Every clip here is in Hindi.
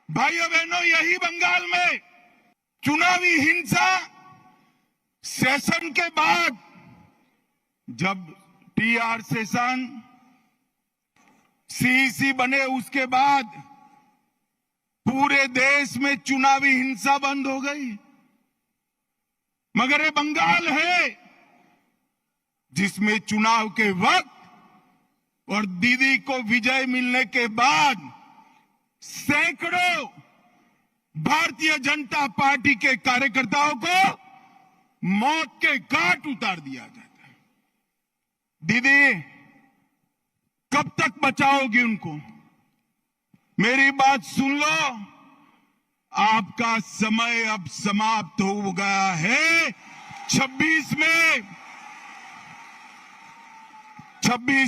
भाइयों बहनों, यही बंगाल में चुनावी हिंसा सेशन के बाद, जब टीआर सेशन सीईसी बने उसके बाद पूरे देश में चुनावी हिंसा बंद हो गई। मगर ये बंगाल है जिसमें चुनाव के वक्त और दीदी को विजय मिलने के बाद सैकड़ों भारतीय जनता पार्टी के कार्यकर्ताओं को मौत के घाट उतार दिया जाता है। दीदी, कब तक बचाओगी उनको? मेरी बात सुन लो, आपका समय अब समाप्त हो गया है। 26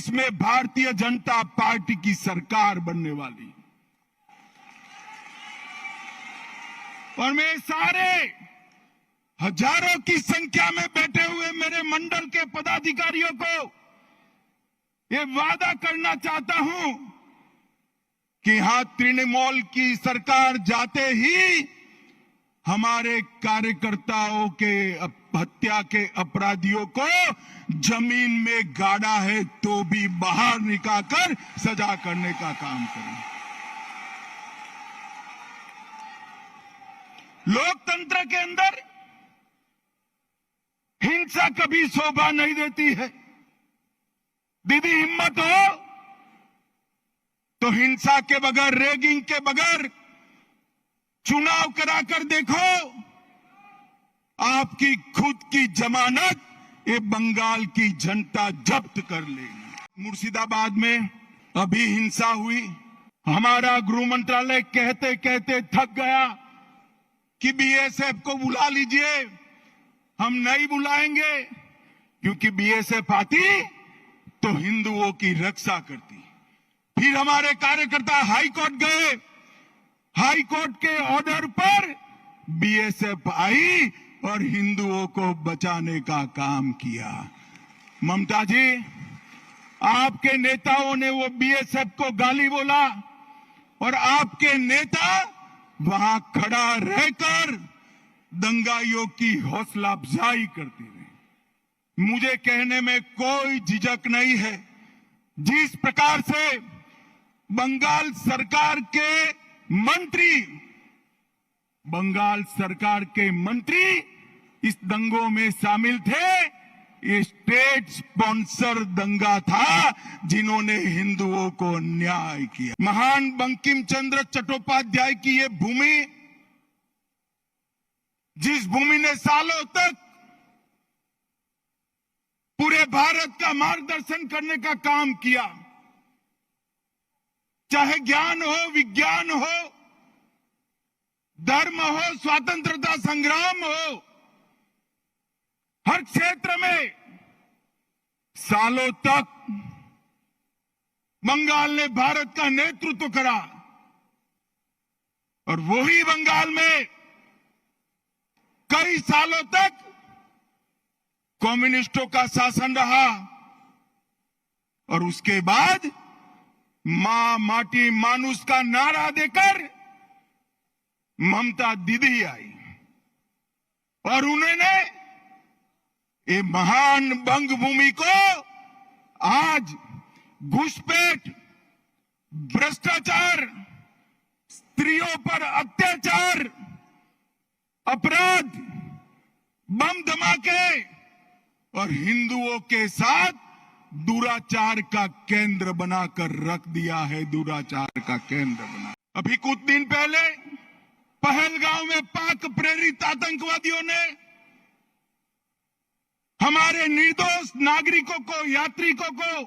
में भारतीय जनता पार्टी की सरकार बनने वाली, और मैं सारे हजारों की संख्या में बैठे हुए मेरे मंडल के पदाधिकारियों को ये वादा करना चाहता हूं कि यहां तृणमूल की सरकार जाते ही हमारे कार्यकर्ताओं के हत्या के अपराधियों को जमीन में गाड़ा है तो भी बाहर निकालकर सजा करने का काम करें। लोकतंत्र के अंदर हिंसा कभी शोभा नहीं देती है। दीदी, हिम्मत हो तो हिंसा के बगैर, रैगिंग के बगैर चुनाव कराकर देखो। आपकी खुद की जमानत ये बंगाल की जनता जब्त कर लेगी। मुर्शिदाबाद में अभी हिंसा हुई। हमारा गृह मंत्रालय कहते कहते थक गया कि बीएसएफ को बुला लीजिए। हम नहीं बुलाएंगे क्योंकि बीएसएफ आती तो हिंदुओं की रक्षा करती। फिर हमारे कार्यकर्ता हाई कोर्ट गए। हाई कोर्ट के ऑर्डर पर बीएसएफ आई और हिंदुओं को बचाने का काम किया। ममता जी, आपके नेताओं ने वो बीएसएफ को गाली बोला और आपके नेता वहां खड़ा रहकर दंगाइयों की हौसला अफजाई करते रहे। मुझे कहने में कोई झिझक नहीं है, जिस प्रकार से बंगाल सरकार के मंत्री इस दंगों में शामिल थे। ये स्टेट स्पॉन्सर दंगा था जिन्होंने हिंदुओं को न्याय किया। महान बंकिम चंद्र चट्टोपाध्याय की ये भूमि, जिस भूमि ने सालों तक पूरे भारत का मार्गदर्शन करने का काम किया, चाहे ज्ञान हो, विज्ञान हो, धर्म हो, स्वतंत्रता संग्राम हो, हर क्षेत्र में सालों तक बंगाल ने भारत का नेतृत्व करा। और वही बंगाल में कई सालों तक कम्युनिस्टों का शासन रहा। और उसके बाद मां माटी मानुष का नारा देकर ममता दीदी आई और उन्होंने ये महान बंग भूमि को आज घुसपैठ, भ्रष्टाचार, स्त्रियों पर अत्याचार, अपराध, बम धमाके और हिंदुओं के साथ दुराचार का केंद्र बनाकर रख दिया है। दुराचार का केंद्र बना। अभी कुछ दिन पहले पहलगांव में पाक प्रेरित आतंकवादियों ने हमारे निर्दोष नागरिकों को, यात्रिकों को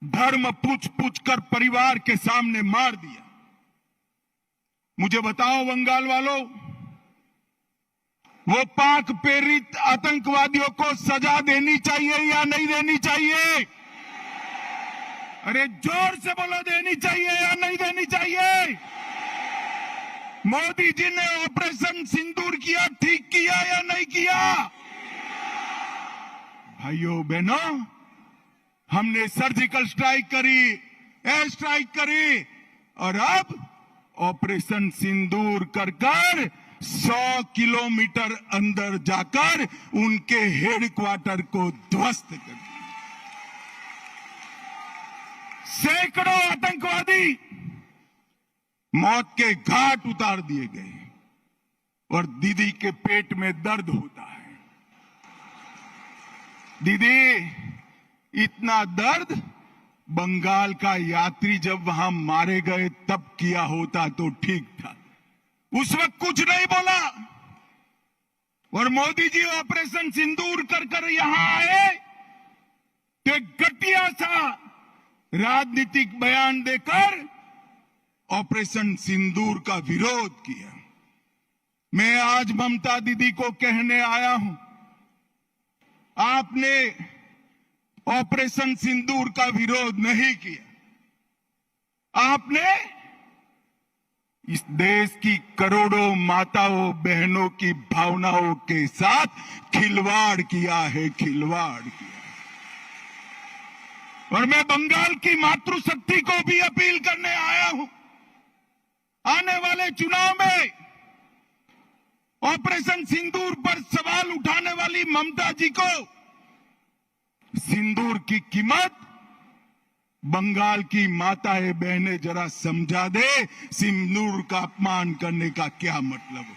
धर्म पूछ कर परिवार के सामने मार दिया। मुझे बताओ बंगाल वालों, वो पाक प्रेरित आतंकवादियों को सजा देनी चाहिए या नहीं देनी चाहिए? अरे जोर से बोलो, देनी चाहिए या नहीं देनी चाहिए? मोदी जी ने ऑपरेशन सिंदूर किया, ठीक किया या नहीं किया? भाइयों बहनों, हमने सर्जिकल स्ट्राइक करी, एयर स्ट्राइक करी और अब ऑपरेशन सिंदूर कर 100 किलोमीटर अंदर जाकर उनके हेडक्वार्टर को ध्वस्त कर दिया। सैकड़ों आतंकवादी मौत के घाट उतार दिए गए और दीदी के पेट में दर्द होता है। दीदी, इतना दर्द बंगाल का यात्री जब वहां मारे गए तब किया होता तो ठीक था। उस वक्त कुछ नहीं बोला और मोदी जी ऑपरेशन सिंदूर कर यहां आए तो एक घटिया सा राजनीतिक बयान देकर ऑपरेशन सिंदूर का विरोध किया। मैं आज ममता दीदी को कहने आया हूं, आपने ऑपरेशन सिंदूर का विरोध नहीं किया। आपने इस देश की करोड़ों माताओं बहनों की भावनाओं के साथ खिलवाड़ किया है, खिलवाड़ किया। और मैं बंगाल की मातृशक्ति को भी अपील करने आया हूं, आने वाले चुनाव में ऑपरेशन सिंदूर पर सवाल उठाने वाली ममता जी को सिंदूर की कीमत बंगाल की माताएं बहनें जरा समझा दे, सिंदूर का अपमान करने का क्या मतलब है।